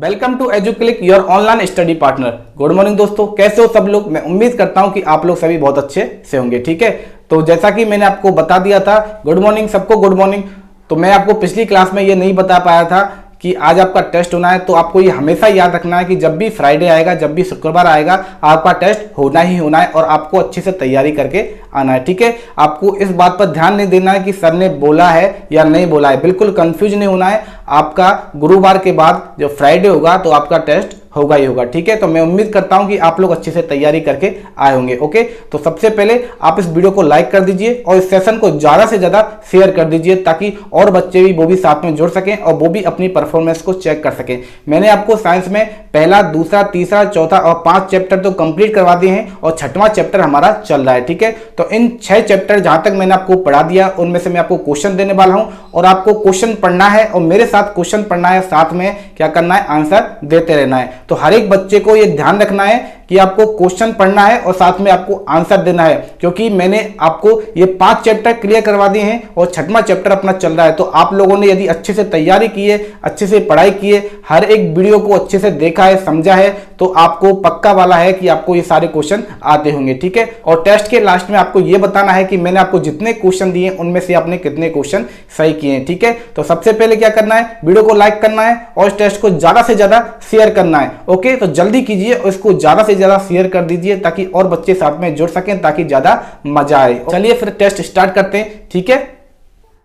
Welcome to Educlick your online study partner. Good morning दोस्तों, कैसे हो सब लोग। मैं उम्मीद करता हूं कि आप लोग सभी बहुत अच्छे से होंगे। ठीक है, तो जैसा कि मैंने आपको बता दिया था, गुड मॉर्निंग सबको, गुड मॉर्निंग। तो मैं आपको पिछली क्लास में ये नहीं बता पाया था कि आज आपका टेस्ट होना है। तो आपको ये हमेशा याद रखना है कि जब भी फ्राइडे आएगा, जब भी शुक्रवार आएगा, आपका टेस्ट होना ही होना है और आपको अच्छे से तैयारी करके आना है। ठीक है, आपको इस बात पर ध्यान नहीं देना है कि सर ने बोला है या नहीं बोला है, बिल्कुल कंफ्यूज नहीं होना है। आपका गुरुवार के बाद जो फ्राइडे होगा तो आपका टेस्ट होगा ही होगा। ठीक है, तो मैं उम्मीद करता हूं कि आप लोग अच्छे से तैयारी करके आए होंगे। ओके, तो सबसे पहले आप इस वीडियो को लाइक कर दीजिए और इस सेशन को ज्यादा से ज्यादा शेयर कर दीजिए ताकि और बच्चे भी वो भी साथ में जुड़ सकें और वो भी अपनी परफॉर्मेंस को चेक कर सकें। मैंने आपको साइंस में पहला, दूसरा, तीसरा, चौथा और 5 चैप्टर तो कंप्लीट करवा दिए हैं और 6वां चैप्टर हमारा चल रहा है। ठीक है, तो इन 6 चैप्टर जहां तक मैंने आपको पढ़ा दिया उनमें से मैं आपको क्वेश्चन देने वाला हूं और आपको क्वेश्चन पढ़ना है और मेरे साथ क्वेश्चन पढ़ना है, साथ में क्या करना है, आंसर देते रहना है। तो हर एक बच्चे को यह ध्यान रखना है कि आपको क्वेश्चन पढ़ना है और साथ में आपको आंसर देना है, क्योंकि मैंने आपको ये 5 चैप्टर क्लियर करवा दिए हैं और 6वां चैप्टर अपना चल रहा है। तो आप लोगों ने यदि अच्छे से तैयारी की है, अच्छे से पढ़ाई की है, हर एक वीडियो को अच्छे से देखा है, समझा है, तो आपको पक्का वाला है कि आपको ये सारे क्वेश्चन आते होंगे। ठीक है, और टेस्ट के लास्ट में आपको ये बताना है कि मैंने आपको जितने क्वेश्चन दिए उनमें से आपने कितने क्वेश्चन सही किए हैं। ठीक है, तो सबसे पहले क्या करना है, वीडियो को लाइक करना है और इस टेस्ट को ज्यादा से ज्यादा शेयर करना है। ओके, तो जल्दी कीजिए और इसको ज्यादा से ज्यादा शेयर कर दीजिए ताकि और बच्चे साथ में जुड़ सकें, ताकि ज्यादा मजा आए। चलिए फिर टेस्ट स्टार्ट करते हैं। ठीक है,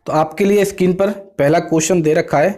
तो आपके लिए स्क्रीन पर पहला क्वेश्चन दे रखा है।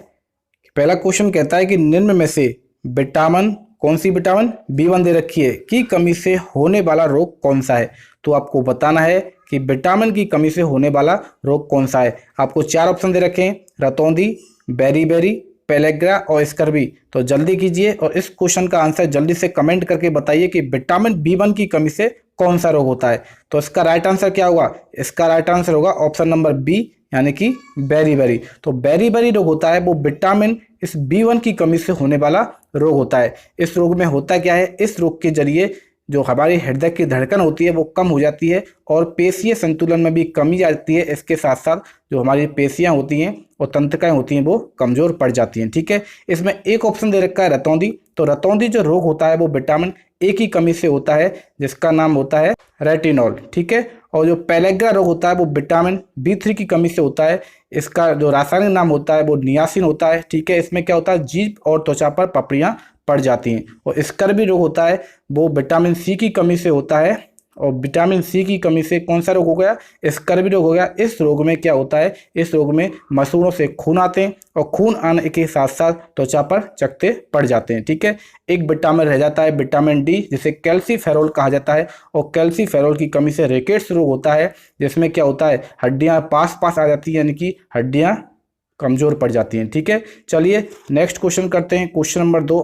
पहला क्वेश्चन कहता है कि निम्न में से विटामिन, कौन सी विटामिन, B1 दे रखी है, की कमी से होने वाला रोग कौन सा है। तो आपको बताना है कि विटामिन की कमी से होने वाला रोग कौन सा है। आपको 4 ऑप्शन दे रखे हैं, रतौंधी, बेरी, पेलेग्रा और स्कर्वी। तो जल्दी कीजिए और इस क्वेश्चन का आंसर जल्दी से कमेंट करके बताइए कि विटामिन B1 की कमी से कौन सा रोग होता है। तो इसका राइट आंसर क्या होगा, इसका राइट आंसर होगा ऑप्शन नंबर बी, यानी कि बेरी। तो बेरी रोग होता है वो विटामिन इस B1 की कमी से होने वाला रोग होता है। इस रोग में होता क्या है, इस रोग के जरिए जो हमारी हृदय की धड़कन होती है वो कम हो जाती है और पेशीय संतुलन में भी कमी आती है। इसके साथ साथ जो हमारी पेशियां होती हैं और तंत्रिकाएं होती हैं वो कमजोर पड़ जाती हैं। ठीक है, इसमें एक ऑप्शन दे रखा है रतौंधी। तो रतौंधी जो रोग होता है वो विटामिन ए की कमी से होता है, जिसका नाम होता है रेटिनॉल। ठीक है, और जो पेलेग्रा रोग होता है वो विटामिन B3 की कमी से होता है। इसका जो रासायनिक नाम होता है वो नियासिन होता है। ठीक है, इसमें क्या होता है, जीभ और त्वचा पर पपड़ियां पड़ जाती हैं। और स्कर्वी रोग होता है वो विटामिन C की कमी से होता है। और विटामिन C की कमी से कौन सा रोग हो गया, स्कर्वी रोग हो गया। इस रोग में क्या होता है, इस रोग में मसूड़ों से खून आते हैं और खून आने के साथ साथ त्वचा पर चकत्ते पड़ जाते हैं। ठीक है, एक विटामिन रह जाता है विटामिन D, जिसे कैल्सीफेरोल कहा जाता है। और कैल्सीफेरोल की कमी से रिकेट्स रोग होता है, जिसमें क्या होता है, हड्डियां पास आ जाती है, यानी कि हड्डियां कमजोर पड़ जाती हैं। ठीक है, चलिए नेक्स्ट क्वेश्चन करते हैं, क्वेश्चन नंबर 2।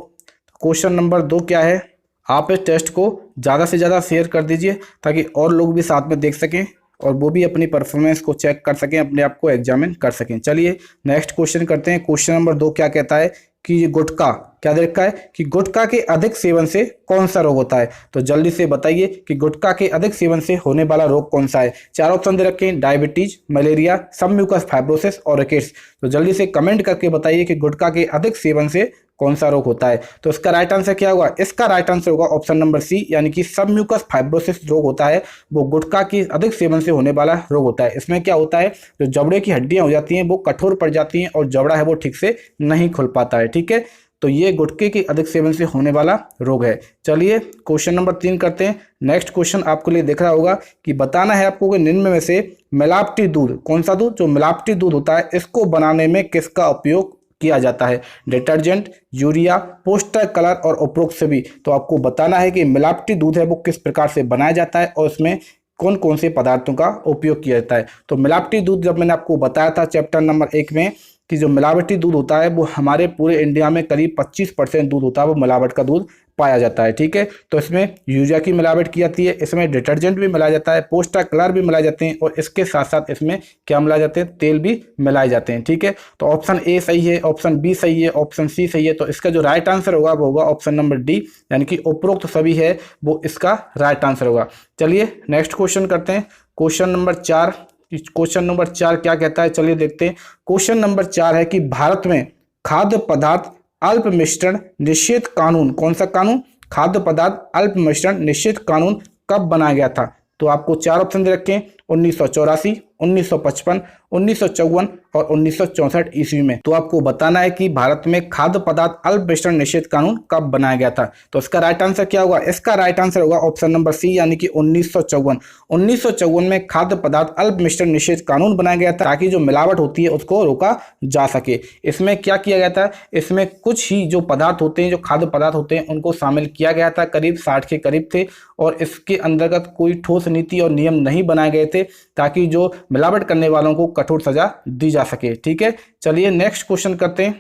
क्वेश्चन नंबर 2 क्या है, आप इस टेस्ट को ज़्यादा से ज़्यादा शेयर कर दीजिए ताकि और लोग भी साथ में देख सकें और वो भी अपनी परफॉर्मेंस को चेक कर सकें, अपने आप को एग्जामिन कर सकें। चलिए नेक्स्ट क्वेश्चन करते हैं। क्वेश्चन नंबर 2 क्या कहता है कि गुटखा, क्या दे रखा है कि गुटखा के अधिक सेवन से कौन सा रोग होता है। तो जल्दी से बताइए कि गुटखा के अधिक सेवन से होने वाला रोग कौन सा है। 4 ऑप्शन दे रखे हैं, डायबिटीज, मलेरिया, सबम्यूकस फाइब्रोसिस और रिकेट्स। तो जल्दी से कमेंट करके बताइए कि गुटखा के अधिक सेवन से कौन सा रोग होता है। तो इसका राइट आंसर क्या होगा, इसका राइट आंसर होगा ऑप्शन नंबर सी, यानी कि सबम्यूकस फाइब्रोसिस रोग होता है वो गुटखा की अधिक सेवन से होने वाला रोग होता है। इसमें क्या होता है, जो जबड़े की हड्डियां हो जाती हैं वो कठोर पड़ जाती हैं और जबड़ा है वो ठीक से नहीं खुल पाता है। ठीक है, तो ये गुटखे के अधिक सेवन से होने वाला रोग है। चलिए क्वेश्चन नंबर 3 करते हैं। नेक्स्ट क्वेश्चन आपके लिए दिख रहा होगा कि बताना है आपको कि निम्न में से मिलावटी दूध, कौन सा दूध, जो मिलावटी दूध होता है इसको बनाने में किसका उपयोग किया जाता है। डिटर्जेंट, यूरिया, पोस्टर कलर और उपरोक्त सभी। तो आपको बताना है कि मिलावटी दूध है वो किस प्रकार से बनाया जाता है और इसमें कौन कौन से पदार्थों का उपयोग किया जाता है। तो मिलावटी दूध जब मैंने आपको बताया था चैप्टर नंबर 1 में कि जो मिलावटी दूध होता है वो हमारे पूरे इंडिया में करीब 25% दूध होता है वो मिलावट का दूध पाया जाता है। ठीक है, तो इसमें यूरिया की मिलावट की जाती है, इसमें डिटर्जेंट भी मिलाया जाता है, पोस्टर कलर भी मिलाए जाते हैं और इसके साथ साथ इसमें क्या मिलाए जाते हैं, तेल भी मिलाए जाते हैं। ठीक है, तो ऑप्शन ए सही है, ऑप्शन बी सही है, ऑप्शन सी सही है। तो इसका जो राइट आंसर होगा वो होगा ऑप्शन नंबर डी, यानी कि उपरोक्त सभी है वो इसका राइट आंसर होगा। चलिए नेक्स्ट क्वेश्चन करते हैं, क्वेश्चन नंबर 4। क्वेश्चन नंबर 4 क्या कहता है, चलिए देखते हैं। क्वेश्चन नंबर 4 है कि भारत में खाद्य पदार्थ अल्प मिश्रण निषेध कानून, कौन सा कानून? खाद्य पदार्थ अल्प मिश्रण निषेध कानून कब बनाया गया था? तो आपको चार ऑप्शन दे रखे हैं, 1984, 1955, 1954 और 1964 ईस्वी में। तो आपको बताना है कि भारत में खाद्य पदार्थ अल्प मिश्रण निषेध कानून कब बनाया गया था। तो इसका राइट आंसर क्या होगा? इसका राइट आंसर होगा ऑप्शन नंबर सी, यानी कि 1954। 1954 में खाद्य पदार्थ अल्प मिश्रण निषेध कानून बनाया गया था, ताकि जो मिलावट होती है उसको रोका जा सके। इसमें क्या किया गया था? इसमें कुछ ही जो पदार्थ होते हैं, जो खाद्य पदार्थ होते हैं, उनको शामिल किया गया था, करीब 60 के करीब थे, और इसके अंतर्गत कोई ठोस नीति और नियम नहीं बनाए गए थे, ताकि जो मिलावट करने वालों को कठोर सजा दी जा सके। ठीक है, चलिए नेक्स्ट क्वेश्चन करते हैं।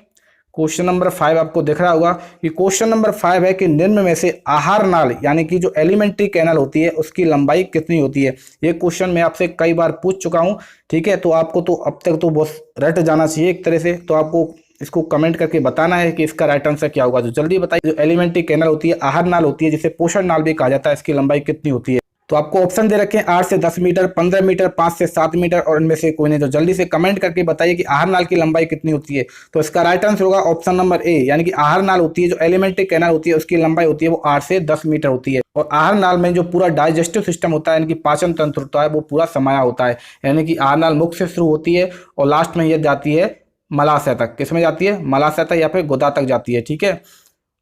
क्वेश्चन नंबर 5 आपको दिख रहा होगा कि क्वेश्चन नंबर 5 है कि निम्न में से आहार नाल यानी कि जो एलिमेंट्री कैनाल होती है उसकी लंबाई कितनी होती है? ये क्वेश्चन मैं आपसे कई बार पूछ चुका हूं। ठीक है, तो आपको तो अब तक तो बस रट जाना चाहिए एक तरह से। तो आपको इसको कमेंट करके बताना है कि इसका राइट आंसर क्या होगा। तो जल्दी बताइए, जो एलिमेंट्री कैनाल होती है, आहार नाल होती है, जिसे पोषण नाल भी कहा जाता है, इसकी लंबाई कितनी होती है? तो आपको ऑप्शन दे रखे हैं 8 से 10 मीटर, 15 मीटर, 5 से 7 मीटर और इनमें से कोई नहीं। तो जल्दी से कमेंट करके बताइए कि आहार नाल की लंबाई कितनी होती है। तो इसका राइट आंसर होगा ऑप्शन नंबर ए, यानी कि आहार नाल होती है, जो एलिमेंट्री कैनाल होती है, उसकी लंबाई होती है वो 8 से 10 मीटर होती है। और आहार नाल में जो पूरा डाइजेस्टिव सिस्टम होता है, यानी कि पाचन तंत्र होता है, वो पूरा समाया होता है। यानी कि आहार नाल मुख से शुरू होती है और लास्ट में यह जाती है मलाशय तक। किसमें जाती है? मलाशय तक या फिर गुदा तक जाती है। ठीक है,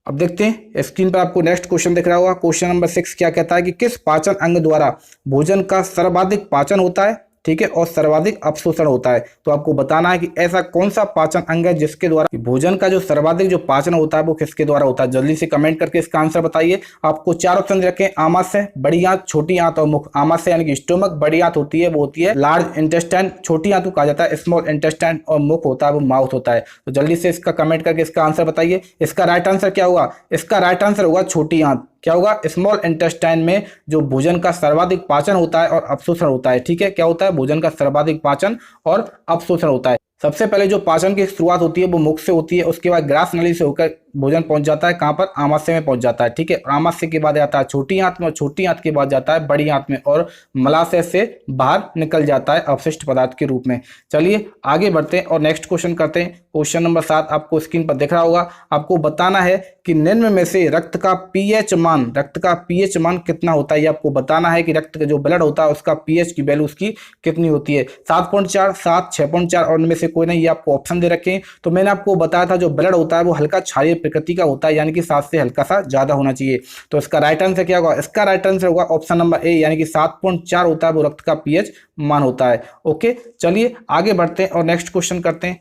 अब देखते हैं स्क्रीन पर आपको नेक्स्ट क्वेश्चन दिख रहा होगा। क्वेश्चन नंबर 6 क्या कहता है कि किस पाचन अंग द्वारा भोजन का सर्वाधिक पाचन होता है? ठीक है, और सर्वाधिक अपशोषण होता है। तो आपको बताना है कि ऐसा कौन सा पाचन अंग है जिसके द्वारा भोजन का जो सर्वाधिक जो पाचन होता है वो किसके द्वारा होता है। जल्दी से कमेंट करके इसका आंसर बताइए। आपको चार ऑप्शन दे रखे हैं, आमाशय, बड़ी आंत, छोटी आंत और मुख। आमाशय यानी कि स्टोमक, बड़ी आंत होती है वो होती है लार्ज इंटेस्टाइन, छोटी आंत को कहा जाता है स्मॉल इंटेस्टाइन, और मुख होता है वो माउथ होता है। तो जल्दी से इसका कमेंट करके इसका आंसर बताइए। इसका राइट आंसर क्या होगा? इसका राइट आंसर होगा छोटी आंत। क्या होगा? स्मॉल इंटेस्टाइन में जो भोजन का सर्वाधिक पाचन होता है और अपशोषण होता है। ठीक है, क्या होता है? भोजन का सर्वाधिक पाचन और अपशोषण होता है। सबसे पहले जो पाचन की शुरुआत होती है वो मुख से होती है, उसके बाद ग्रास नली से होकर भोजन पहुंच जाता है कहां पर? आमाशय में पहुंच जाता है। ठीक है, आमाशय के बाद जाता है छोटी आंत में, और छोटी आंत के बाद जाता है बड़ी आंत में, और मलाशय से बाहर निकल जाता है अवशिष्ट पदार्थ के रूप में। चलिए आगे बढ़ते हैं और नेक्स्ट क्वेश्चन करते हैं। क्वेश्चन नंबर 7 आपको स्क्रीन पर दिख रहा होगा। आपको बताना है कि निम्न में से रक्त का पीएच मान कितना होता है। ये आपको बताना है कि रक्त का जो ब्लड होता है उसका पीएच की वैल्यू उसकी कितनी होती है। 7.4, 7, 6.4 और इनमें से कोई नहीं। ये आपको ऑप्शन दे रखे हैं। तो मैंने आपको बताया था जो ब्लड होता है वो हल्का क्षारीय प्रकृति का होता है, यानी कि 7 से हल्का सा ज्यादा होना चाहिए। तो इसका राइट आंसर क्या होगा? इसका राइट आंसर होगा ऑप्शन नंबर ए, यानी कि 7.4 होता है वो रक्त का पीएच मान होता है। ओके, चलिए आगे बढ़ते हैं और नेक्स्ट क्वेश्चन करते हैं।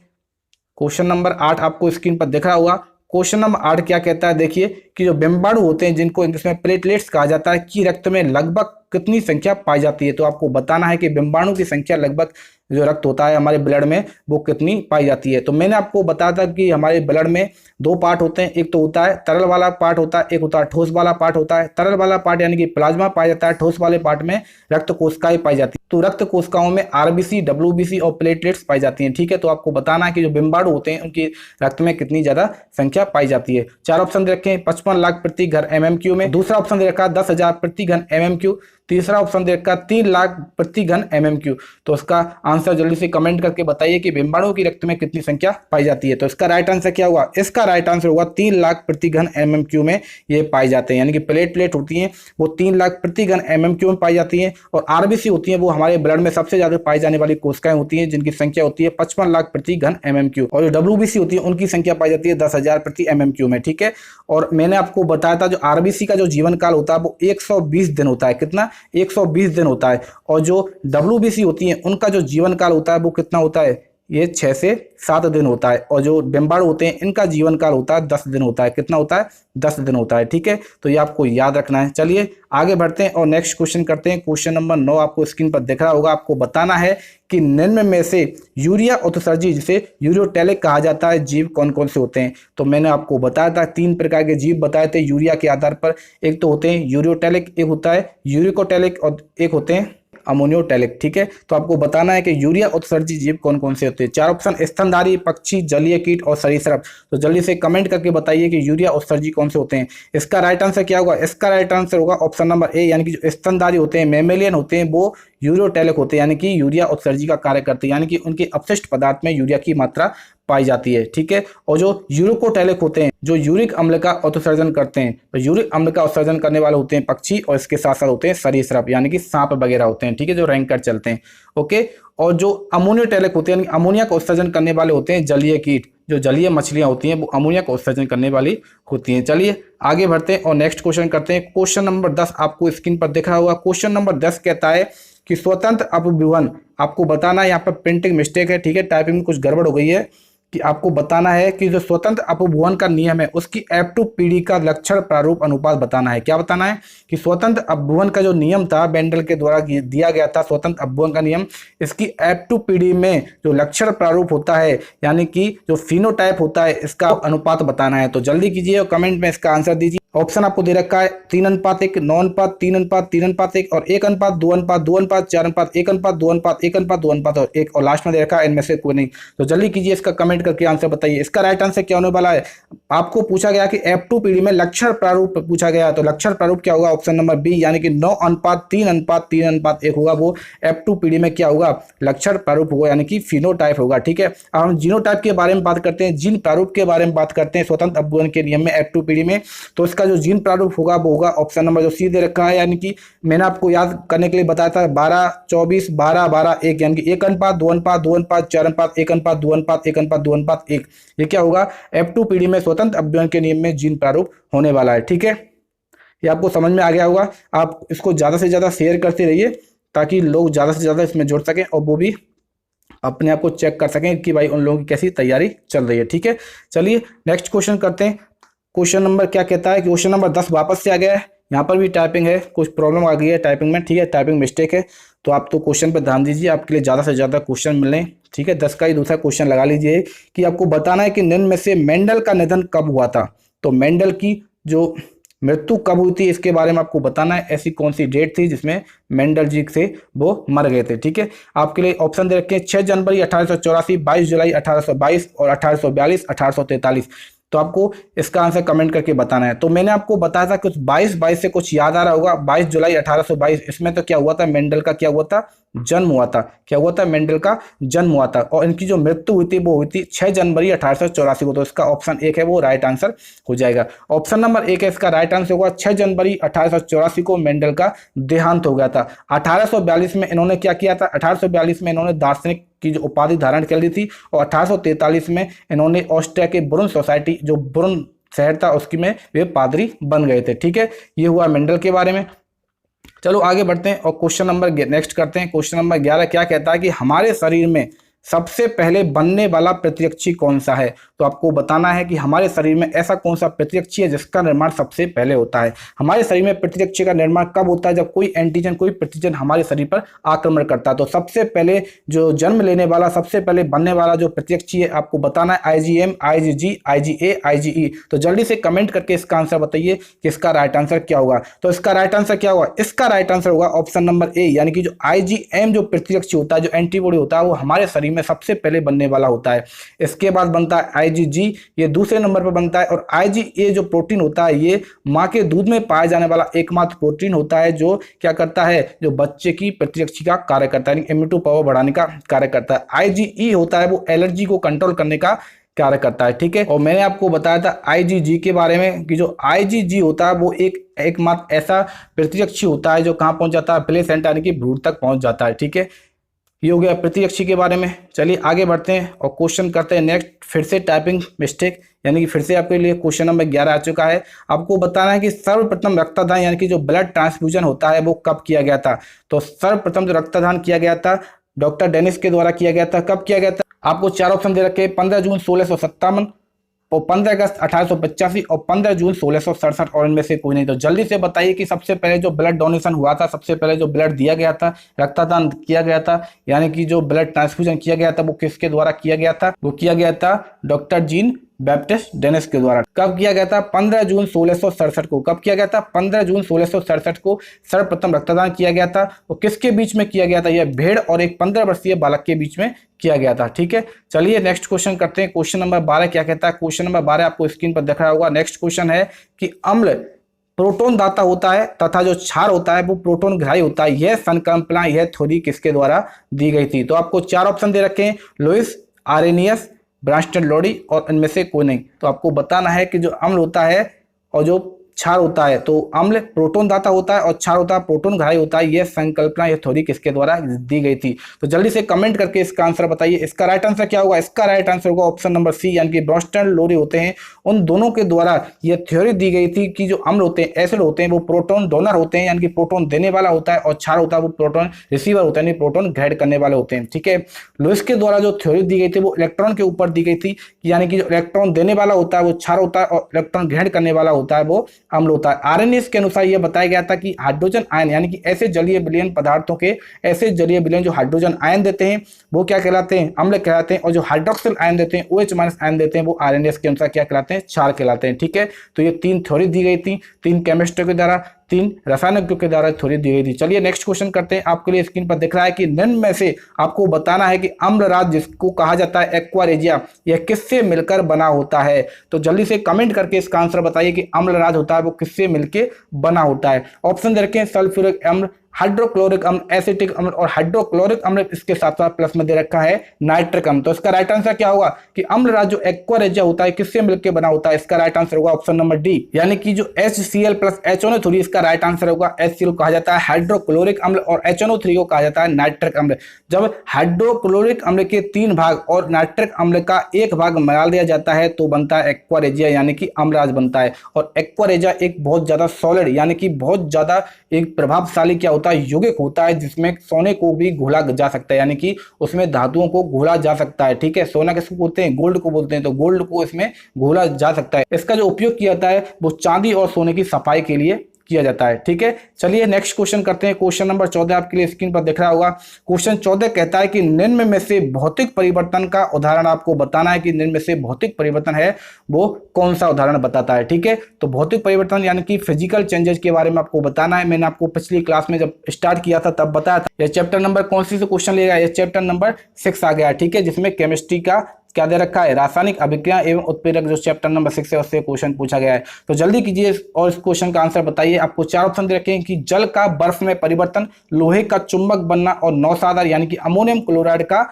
क्वेश्चन नंबर 8 आपको स्क्रीन पर दिख रहा होगा। क्वेश्चन नंबर 8 क्या कहता है? देखिए कि जो बिम्बाणु होते हैं, जिनको इंग्लिश में प्लेटलेट्स कहा जाता है, कि रक्त में लगभग कितनी संख्या पाई जाती है। तो आपको बताना है कि बिम्बाणु की संख्या लगभग जो रक्त होता है हमारे ब्लड में वो कितनी पाई जाती है। तो मैंने आपको बताया था कि हमारे ब्लड में दो पार्ट होते हैं। एक तो होता है तरल वाला पार्ट होता है, एक होता है ठोस वाला पार्ट होता है। तरल वाला पार्ट यानी कि प्लाज्मा पाया जाता है, ठोस वाले पार्ट में रक्त कोशिकाएं पाई जाती है। तो रक्त कोशिकाओं में आरबीसी, डब्ल्यूबीसी और प्लेटलेट्स पाई जाती हैं। ठीक है, तो आपको बताना है कि जो बिम्बाणु होते हैं उनकी रक्त में कितनी ज्यादा संख्या पाई जाती है। चार ऑप्शन दे रखे हैं, 55 लाख प्रति घन एमएमक्यू में। दूसरा ऑप्शन दे रखा है 10,000 प्रति घन एमएमक्यू। तीसरा ऑप्शन दे रखा है 3 लाख प्रति घन एमएमक्यू। तो इसका आंसर जल्दी से कमेंट करके बताइए कि बिम्बाणुओं की रक्त में कितनी संख्या पाई जाती है। तो इसका राइट आंसर क्या होगा? इसका राइट आंसर होगा 3 लाख प्रति घन एमएमक्यू में ये पाई जाते हैं। यानी कि प्लेट होती हैं वो 3 लाख प्रति घन एमएमक्यू में पाई जाती हैं। और आरबीसी होती है वो हमारे ब्लड में सबसे ज्यादा पाई जाने वाली कोशिकाएं होती हैं, जिनकी संख्या होती है 55 लाख प्रति घन एमएमक्यू। और जो डब्ल्यूबीसी होती है उनकी संख्या पाई जाती है 10,000 प्रति एमएमक्यू में। ठीक है, और मैंने आपको बताया था जो आरबीसी का जो जीवन काल होता है वो 120 दिन होता है। कितना? 120 दिन होता है। और जो डब्ल्यूबीसी होती है उनका जो जीवन काल होता है वो कितना होता है? ये 6 से 7 दिन होता है। और जो बिम्बाणु होते हैं इनका जीवन काल होता है 10 दिन होता है। कितना होता है? 10 दिन होता है। ठीक है, तो ये आपको याद रखना है। चलिए आगे बढ़ते हैं और नेक्स्ट क्वेश्चन करते हैं। क्वेश्चन नंबर 9 आपको स्क्रीन पर दिख रहा होगा। आपको बताना है कि निम्न में से यूरिया उत्सर्जी, जिसे यूरियोटेलिक कहा जाता है, जीव कौन कौन से होते हैं। तो मैंने आपको बताया था 3 प्रकार के जीव बताए थे यूरिया के आधार पर। एक तो होते हैं यूरियोटेलिक, एक होता है यूरिकोटेलिक और एक होते हैं अमोनियोटेलिक। ठीक है, तो आपको बताना है कि यूरिया उत्सर्जी जीव कौन कौन से होते हैं। चार ऑप्शन, स्तनधारी, पक्षी, जलीय कीट और सरीसृप। तो जल्दी से कमेंट करके बताइए कि यूरिया उत्सर्जी कौन से होते हैं। इसका राइट आंसर क्या होगा? इसका राइट आंसर होगा ऑप्शन नंबर ए, यानी कि जो स्तनधारी होते हैं, मैमेलियन होते हैं, वो यूरियोटेलिक होते हैं, यानी कि यूरिया उत्सर्जी का कार्य करते हैं, यानी कि उनके अपशिष्ट पदार्थ में यूरिया की मात्रा पाई जाती है, ठीक है। और जो यूरिकोटैलिक होते हैं, जो यूरिक अम्ल का उत्सर्जन करते हैं, तो यूरिक अम्ल का उत्सर्जन करने वाले होते हैं पक्षी, और इसके साथ साथ होते हैं सरीसृप यानी कि सांप वगैरह होते हैं, ठीक है, जो रैंक कर चलते हैं। ओके। और जो अमोनियोटैलिक होते हैं यानी अमोनिया का उत्सर्जन करने वाले होते हैं जलीय कीट, जो जलीय मछलियां होती हैं वो अमोनिया का उत्सर्जन करने वाली होती हैं। चलिए आगे बढ़ते हैं और नेक्स्ट क्वेश्चन करते हैं। क्वेश्चन नंबर 10 आपको स्क्रीन पर दिख रहा होगा। क्वेश्चन नंबर 10 कहता है कि स्वतंत्र अपभ्रंशन, आपको बताना है, यहाँ पर प्रिंटिंग मिस्टेक है, ठीक है, टाइपिंग में कुछ गड़बड़ हो गई है, कि आपको बताना है कि जो स्वतंत्र अपभ्रंशन का नियम है उसकी F2 पीढ़ी का लक्षण प्रारूप अनुपात बताना है। क्या बताना है कि स्वतंत्र अपभ्रंशन का जो नियम था बेंडल के द्वारा दिया गया था, स्वतंत्र अपभ्रंशन का नियम, इसकी F2 पीढ़ी में जो लक्षण प्रारूप होता है यानी कि जो फिनोटाइप होता है इसका अनुपात बताना है। तो जल्दी कीजिए और कमेंट में इसका आंसर दीजिए। ऑप्शन आपको दे रखा है 3:1, 9:3, 3:3, और 1:2, 2:2, 4:1, 1:2, 2:1, 1:2 और 1, और लास्ट में दे रखा है इनमें से कोई नहीं। तो जल्दी कीजिए, इसका कमेंट करके आंसर बताइए। इसका राइट आंसर क्या होने वाला है? आपको पूछा गया कि F2 पीढ़ी में लक्षण प्रारूप पूछा गया, तो लक्षण प्रारूप क्या होगा? ऑप्शन नंबर बी यानी कि 9:3:3:3:1 होगा, वो F2 पीढ़ी में क्या होगा? लक्षण प्रारूप होगा यानी कि फिनोटाइप होगा, ठीक है। अब हम जीनोटाइप के बारे में बात करते हैं, जीन प्रारूप के बारे में बात करते हैं स्वतंत्र अपभ्रंशन के नियम में F2 पीढ़ी में। तो इसका जो जीन प्रारूप होगा वो होगा ऑप्शन नंबर जो सी दे रखा है, यानी कि मैंने आपको याद करने के लिए बताया था 12, 24, 12, 12, 1 यानी कि 1:2, 2:2, 2:2, 4:1, 1:2, 2:2, 1:2, 2:1। ये क्या होगा? F2 पीढ़ी में स्वतंत्र अपभ्रंशन के नियम में जीन प्रारूप होने वाला है, ठीक है। ये आपको समझ में आ गया होगा। आप इसको ज्यादा से ज्यादा शेयर करते रहिए ताकि लोग ज्यादा से ज्यादा इसमें जुड़ सकें और वो भी अपने आप को चेक कर सकें कि भाई उन लोगों की कैसी तैयारी चल रही है, ठीक है। चलिए नेक्स्ट क्वेश्चन करते हैं। क्वेश्चन नंबर क्या कहता है? क्वेश्चन नंबर 10 वापस से आ गया है, यहाँ पर भी टाइपिंग है, कुछ प्रॉब्लम आ गई है टाइपिंग में, ठीक है, टाइपिंग मिस्टेक है। तो आप तो क्वेश्चन पर ध्यान दीजिए, आपके लिए ज़्यादा से ज़्यादा क्वेश्चन मिलें, ठीक है। 10 का ही दूसरा क्वेश्चन लगा लीजिए कि आपको बताना है कि निम्न में से मेंडल का निधन कब हुआ था। तो मेंडल की जो मृत्यु कब हुई थी इसके बारे में आपको बताना है। ऐसी कौन सी डेट थी जिसमें मेंडल जी से वो मर गए थे, ठीक है। आपके लिए ऑप्शन दे रखे हैं 6 जनवरी 1884, 22 जुलाई 1822 और 1842, 1843। तो आपको इसका आंसर कमेंट करके बताना है। तो मैंने आपको बताया था कुछ 22 से कुछ याद आ रहा होगा, 22 जुलाई 1822, इसमें तो क्या हुआ था? मेंडल का क्या हुआ था? जन्म हुआ था। क्या हुआ था? मेंडल का जन्म हुआ था। और इनकी जो मृत्यु हुई थी वो हुई थी 6 जनवरी 1884 को। तो इसका ऑप्शन 1 है वो राइट आंसर हो जाएगा। ऑप्शन नंबर 1 है इसका राइट आंसर होगा 6 जनवरी 1884 को मेंडल का देहांत हो गया था। 1842 में इन्होंने क्या किया था? 1842 में इन्होंने दार्शनिक की जो उपाधि धारण कर ली थी, और 1843 में इन्होंने ऑस्ट्रिया के ब्रुन सोसाइटी, जो ब्रुन शहर था उसकी में वे पादरी बन गए थे, ठीक है। ये हुआ मेंडल के बारे में। चलो आगे बढ़ते हैं और क्वेश्चन नंबर नेक्स्ट करते हैं। क्वेश्चन नंबर 11 क्या कहता है कि हमारे शरीर में सबसे पहले बनने वाला प्रतिरक्षी कौन सा है। तो आपको बताना है कि हमारे शरीर में ऐसा कौन सा प्रतिरक्षी है जिसका निर्माण सबसे पहले होता है। हमारे शरीर में प्रतिरक्षी का निर्माण कब होता है? जब कोई एंटीजन, कोई प्रतिजन हमारे शरीर पर आक्रमण करता है। तो सबसे पहले जो जन्म लेने वाला, सबसे पहले बनने वाला जो प्रतिरक्षी है आपको बताना है IgM, IgG, IgA, IgE। तो जल्दी से कमेंट करके इसका आंसर बताइए कि इसका राइट आंसर क्या होगा। तो इसका राइट आंसर क्या होगा? इसका राइट आंसर होगा ऑप्शन नंबर ए, यानी कि जो IgM जो प्रतिरक्षी होता है, जो एंटीबॉडी होता है, वो हमारे शरीर में सबसे पहले बनने वाला होता है। इसके बाद बनता है IgG, ये दूसरे नंबर पर बनता है। और IgA जो प्रोटीन होता है ये मां के दूध में पाया जाने वाला एकमात्र प्रोटीन होता है जो क्या करता है? जो बच्चे की प्रतिरक्षी का कार्य करता है, इम्यूनिटी पावर बढ़ाने का कार्य करता है। IgE होता है वो एलर्जी को कंट्रोल करने का कार्य करता है, ठीक है। और मैंने आपको बताया था IgG के बारे में कि जो IgG होता है वो एकमात्र ऐसा प्रतिरक्षी होता है जो कहां पहुंच जाता है? प्लेसेंटा यानी कि भ्रूण तक पहुंच जाता है, ठीक है। ये हो गया प्रतिरक्षी के बारे में। चलिए आगे बढ़ते हैं और क्वेश्चन करते हैं नेक्स्ट। फिर से टाइपिंग मिस्टेक, यानी कि फिर से आपके लिए क्वेश्चन नंबर 11 आ चुका है। आपको बताना है कि सर्वप्रथम रक्तदान यानी कि जो ब्लड ट्रांसफ्यूजन होता है वो कब किया गया था। तो सर्वप्रथम जो रक्तदान किया गया था डॉक्टर डेनिस के द्वारा किया गया था। कब किया गया था? आपको 4 ऑप्शन दे रखे हैं, 15 जून 1657 और 15 अगस्त 1885 और 15 जून 1667, और इनमें से कोई नहीं। तो जल्दी से बताइए कि सबसे पहले जो ब्लड डोनेशन हुआ था, सबसे पहले जो ब्लड दिया गया था, रक्तदान किया गया था, यानी कि जो ब्लड ट्रांसफ्यूजन किया गया था वो किसके द्वारा किया गया था? वो किया गया था डॉक्टर जीन बैप्टिस्ट डेनिस के द्वारा। कब किया गया था? 15 जून 1667 को। कब किया गया था? 15 जून 1667 को सर्वप्रथम रक्तदान किया गया था। और किसके बीच में किया गया था? यह भेड़ और एक 15 वर्षीय बालक के बीच में किया गया था, ठीक है। चलिए नेक्स्ट क्वेश्चन करते हैं। क्वेश्चन नंबर 12 क्या कहता है? क्वेश्चन नंबर 12 आपको स्क्रीन पर दिख रहा होगा। नेक्स्ट क्वेश्चन है कि अम्ल प्रोटोन दाता होता है तथा जो क्षार होता है वो प्रोटोन ग्राही होता है। यह संकल्पना, यह थ्योरी किसके द्वारा दी गई थी? तो आपको 4 ऑप्शन दे रखे हैं, लुइस आरेनियस, ब्रांस्टेड लोडी और इनमें से कोई नहीं। तो आपको बताना है कि जो अम्ल होता है और जो क्षार होता है, तो अम्ल प्रोटॉन दाता होता है और क्षार होता है प्रोटॉन ग्राही होता है। यह संकल्पना, यह थ्योरी किसके द्वारा दी गई थी? तो जल्दी से कमेंट करके इसका आंसर बताइए। इसका राइट आंसर क्या होगा? इसका राइट आंसर होगा ऑप्शन नंबर सी, यानी कि ब्रांस्टेड लोडी होते हैं, उन दोनों के द्वारा यह थ्योरी दी गई थी कि जो अम्ल होते हैं, एसिड होते हैं, वो प्रोटॉन डोनर होते हैं, यानी कि प्रोटॉन देने वाला होता है, और क्षार होता है वो प्रोटॉन रिसीवर होता है, यानी प्रोटॉन ग्रहण करने वाले होते हैं। ठीक है, लुईस के द्वारा जो थ्योरी दी गई थी वो इलेक्ट्रॉन के ऊपर दी गई थी, यानी कि जो इलेक्ट्रॉन देने वाला होता है वो क्षार होता है और इलेक्ट्रॉन ग्रहण करने वाला होता है वो अम्ल होता है। आरएनएस के अनुसार यह बताया गया था कि हाइड्रोजन आयन, यानी कि ऐसे जलीय विलयन पदार्थों के ऐसे जलीय विलयन जो हाइड्रोजन आयन देते हैं वो क्या कहलाते हैं? अम्ल कहलाते हैं, और जो हाइड्रोक्सिल आयन देते हैं, OH- आयन देते हैं, वो आरएनएस के अनुसार क्या कहलाते हैं? क्षार कहलाते हैं। ठीक है, तो ये 3 थ्योरी दी गई थी, 3 केमिस्ट्री के द्वारा, 3 रसायनज्ञों के द्वारा थ्योरी दी गई थी। चलिए नेक्स्ट क्वेश्चन करते हैं। आपके लिए स्क्रीन पर दिख रहा है कि निम्न में से आपको बताना है कि अम्लराज, जिसको कहा जाता है एक्वा रेजिया, यह किससे मिलकर बना होता है? तो जल्दी से कमेंट करके इसका आंसर बताइए कि अम्लराज होता है वो किससे मिलकर बना होता है। ऑप्शन दे रखे हैं सल्फ्यूरिक अम्ल, हाइड्रोक्लोरिक अम्ल, एसिटिक अम्ल और हाइड्रोक्लोरिक अम्ल, इसके साथ साथ प्लस में दे रखा है नाइट्रिक अम्ल। तो इसका राइट आंसर क्या होगा कि अम्लराज जो एक्वा रेजिया होता है किससे मिलकर बना होता है? इसका राइट आंसर होगा ऑप्शन नंबर डी, यानी कि जो HCl प्लस HNO3, इसका राइट आंसर होगा HCl कहा जाता है हाइड्रोक्लोरिक अम्ल और HNO3 को कहा जाता है नाइट्रिक अम्ल। जब हाइड्रोक्लोरिक अम्ल के 3 भाग और नाइट्रिक अम्ल का 1 भाग मिला दिया जाता है तो बनता है एक्वा रेजिया, यानी कि अम्लराज बनता है। और एक्वा रेजिया एक बहुत ज्यादा सॉलिड, यानी कि बहुत ज्यादा एक प्रभावशाली क्या होता है? यौगिक होता है, जिसमें सोने को भी घोला जा सकता है, यानी कि उसमें धातुओं को घोला जा सकता है। ठीक है, सोना किसको बोलते हैं? गोल्ड को बोलते हैं, तो गोल्ड को इसमें घोला जा सकता है। इसका जो उपयोग किया जाता है वो चांदी और सोने की सफाई के लिए किया जाता है। ठीक है, चलिए नेक्स्ट क्वेश्चन करते हैं। क्वेश्चन नंबर 14 आपके लिए स्क्रीन पर दिख रहा होगा। क्वेश्चन 14 कहता है कि निम्न में से भौतिक परिवर्तन का उदाहरण आपको बताना है कि निम्न में से भौतिक परिवर्तन है वो कौन सा उदाहरण बताता है। ठीक है, तो भौतिक परिवर्तन यानी कि फिजिकल चेंजेस के बारे में आपको बताना है। मैंने आपको पिछली क्लास में जब स्टार्ट किया था तब बताया था। यह चैप्टर नंबर कौन सी से क्वेश्चन लेगा? यह चैप्टर नंबर 6 आ गया। ठीक है, जिसमें केमिस्ट्री का क्या दे रखा है? रासायनिक अभिक्रिया एवं उत्प्रेरक, जो चैप्टर नंबर 6 है उससे क्वेश्चन पूछा गया है। तो जल्दी कीजिए और इस क्वेश्चन का आंसर बताइए। आपको 4 ऑप्शन दे रखे हैं कि जल का बर्फ में परिवर्तन, लोहे का चुंबक बनना और नौसादार यानी कि अमोनियम क्लोराइड का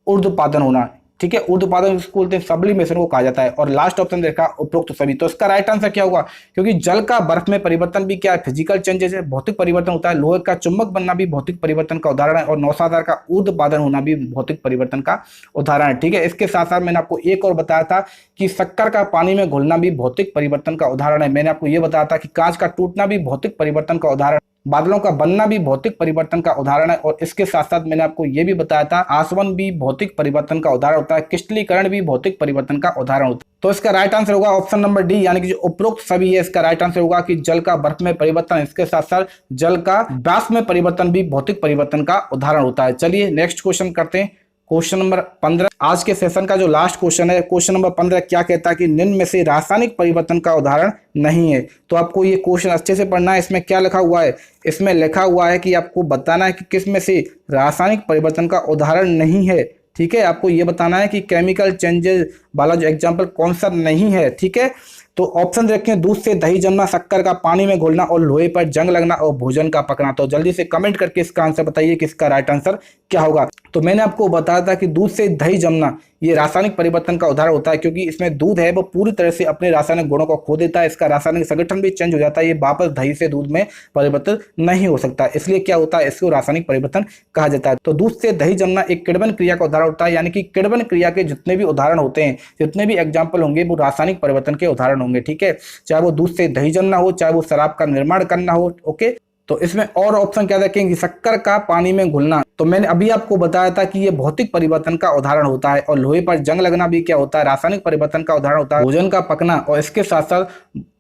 ऊर्ध्वपातन होना। ठीक है, ऊर्ध्वपातन जिसको बोलते हैं सब्लिमेशन को कहा जाता है। और लास्ट ऑप्शन देखा उपरोक्त सभी। तो इसका राइट आंसर क्या होगा? क्योंकि जल का बर्फ में परिवर्तन भी क्या है? फिजिकल चेंजेस है, भौतिक परिवर्तन होता है। लोहे का चुंबक बनना भी भौतिक परिवर्तन का उदाहरण है, और नौसादार का ऊर्ध्वपातन होना भी भौतिक परिवर्तन का उदाहरण है। ठीक है, इसके साथ साथ मैंने आपको एक और बताया था कि शक्कर का पानी में घुलना भी भौतिक परिवर्तन का उदाहरण है। मैंने आपको यह बताया था कि कांच का टूटना भी भौतिक परिवर्तन का उदाहरण, बादलों का बनना भी भौतिक परिवर्तन का उदाहरण है। और इसके साथ साथ मैंने आपको यह भी बताया था आसवन भी भौतिक परिवर्तन का उदाहरण होता है, क्रिस्टलीकरण भी भौतिक परिवर्तन का उदाहरण होता है। तो इसका राइट आंसर होगा ऑप्शन नंबर डी, यानी कि जो उपरोक्त सभी है इसका राइट आंसर होगा कि जल का बर्फ में परिवर्तन, इसके साथ साथ जल का वाष्प में परिवर्तन भी भौतिक परिवर्तन का उदाहरण होता है। चलिए नेक्स्ट क्वेश्चन करते हैं। क्वेश्चन नंबर 15 आज के सेशन का जो लास्ट क्वेश्चन है। क्वेश्चन नंबर 15 क्या कहता है कि निम्न में से रासायनिक परिवर्तन का उदाहरण नहीं है। तो आपको ये क्वेश्चन अच्छे से पढ़ना है। इसमें क्या लिखा हुआ है? इसमें लिखा हुआ है कि आपको बताना है कि किस में से रासायनिक परिवर्तन का उदाहरण नहीं है। ठीक है, आपको ये बताना है कि केमिकल चेंजेस वाला जो एग्जाम्पल कौन सा नहीं है। ठीक है, तो ऑप्शन रखें दूध से दही जमना, शक्कर का पानी में घोलना और लोहे पर जंग लगना और भोजन का पकना। तो जल्दी से कमेंट करके इसका आंसर बताइए कि इसका राइट आंसर क्या होगा। तो मैंने आपको बताया था कि दूध से दही जमना ये रासायनिक परिवर्तन का उदाहरण होता है, क्योंकि इसमें दूध है वो पूरी तरह से अपने रासायनिक गुणों को खो देता है, इसका रासायनिक संगठन भी चेंज हो जाता है, ये वापस दही से दूध में परिवर्तन नहीं हो सकता, इसलिए क्या होता है? इसको रासायनिक परिवर्तन कहा जाता है। तो दूध से दही जमना एक किण्वन क्रिया का उदाहरण होता है, यानी कि किण्वन क्रिया के जितने भी उदाहरण होते हैं, जितने भी एग्जाम्पल होंगे वो रासायनिक परिवर्तन के उदाहरण होंगे। ठीक है, चाहे वो दूध से दही जमना हो, चाहे वो शराब का निर्माण करना हो। ओके, तो इसमें और ऑप्शन क्या रखेंगे? शक्कर का पानी में घुलना, तो मैंने अभी आपको बताया था कि ये भौतिक परिवर्तन का उदाहरण होता है। और लोहे पर जंग लगना भी क्या होता है? रासायनिक परिवर्तन का उदाहरण होता है। भोजन का पकना और इसके साथ साथ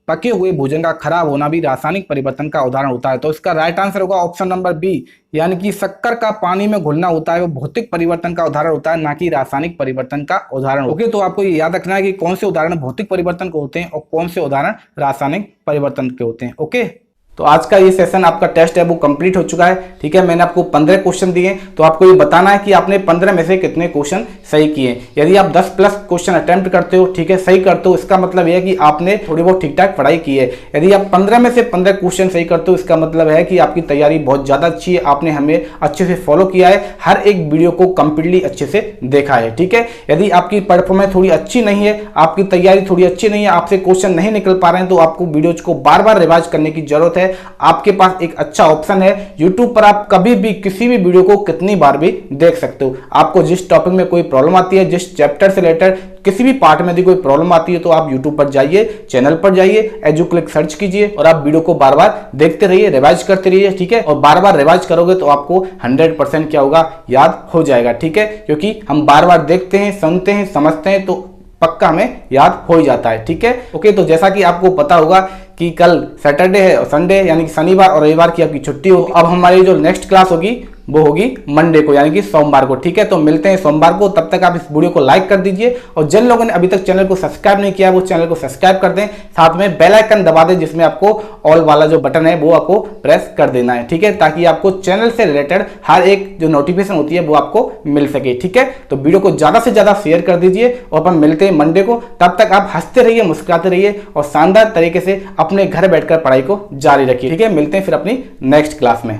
पके हुए भोजन का खराब होना भी रासायनिक परिवर्तन का उदाहरण होता है। तो इसका राइट आंसर होगा ऑप्शन नंबर बी, यानी कि शक्कर का पानी में घुलना होता है वो भौतिक परिवर्तन का उदाहरण होता है, ना कि रासायनिक परिवर्तन का उदाहरण। ओके, तो आपको ये याद रखना है कि कौन से उदाहरण भौतिक परिवर्तन के होते हैं और कौन से उदाहरण रासायनिक परिवर्तन के होते हैं। ओके, तो आज का ये सेशन आपका टेस्ट है वो कंप्लीट हो चुका है। ठीक है, मैंने आपको 15 क्वेश्चन दिए, तो आपको ये बताना है कि आपने 15 में से कितने क्वेश्चन सही किए। यदि आप 10 प्लस क्वेश्चन अटेम्प्ट करते हो, ठीक है, सही करते हो, इसका मतलब यह है कि आपने थोड़ी बहुत ठीक ठाक पढ़ाई की है। यदि आप 15 में से 15 क्वेश्चन सही करते हो, इसका मतलब है कि आपकी तैयारी बहुत ज़्यादा अच्छी है, आपने हमें अच्छे से फॉलो किया है, हर एक वीडियो को कंप्लीटली अच्छे से देखा है। ठीक है, यदि आपकी परफॉर्मेंस थोड़ी अच्छी नहीं है, आपकी तैयारी थोड़ी अच्छी नहीं है, आपसे क्वेश्चन नहीं निकल पा रहे हैं, तो आपको वीडियोज को बार बार रिवाइज करने की जरूरत है। आपके पास एक अच्छा ऑप्शन है YouTube पर, आप कभी भी किसी भी वीडियो को कितनी बार भी देख सकते हो। आपको जिस टॉपिक में कोई प्रॉब्लम आती है, जिस चैप्टर से रिलेटेड किसी भी पार्ट में यदि कोई प्रॉब्लम आती है, तो आप YouTube पर जाइए, चैनल पर जाइए, एजुक्लिक सर्च कीजिए और आप वीडियो को बार बार देखते रहिए, रिवाइज करते रहिए। ठीक है, और बार बार रिवाइज करोगे तो आपको 100% क्या होगा, याद हो जाएगा। ठीक है, क्योंकि हम बार बार देखते हैं, सुनते हैं, समझते हैं, तो पक्का हमें याद हो ही जाता है। ठीक है, ओके। तो जैसा कि आपको पता होगा कि कल सैटरडे है और संडे, यानी कि शनिवार और रविवार की आपकी छुट्टी होगी। अब हमारी जो नेक्स्ट क्लास होगी वो होगी मंडे को, यानी कि सोमवार को। ठीक है, तो मिलते हैं सोमवार को। तब तक आप इस वीडियो को लाइक कर दीजिए और जिन लोगों ने अभी तक चैनल को सब्सक्राइब नहीं किया वो चैनल को सब्सक्राइब कर दें, साथ में बेल आइकन दबा दें, जिसमें आपको ऑल वाला जो बटन है वो आपको प्रेस कर देना है। ठीक है, ताकि आपको चैनल से रिलेटेड हर एक जो नोटिफिकेशन होती है वो आपको मिल सके। ठीक है, तो वीडियो को ज्यादा से ज्यादा शेयर कर दीजिए और अपन मिलते हैं मंडे को। तब तक आप हंसते रहिए, मुस्कुराते रहिए और शानदार तरीके से अपने घर बैठकर पढ़ाई को जारी रखिए। ठीक है, मिलते हैं फिर अपनी नेक्स्ट क्लास में।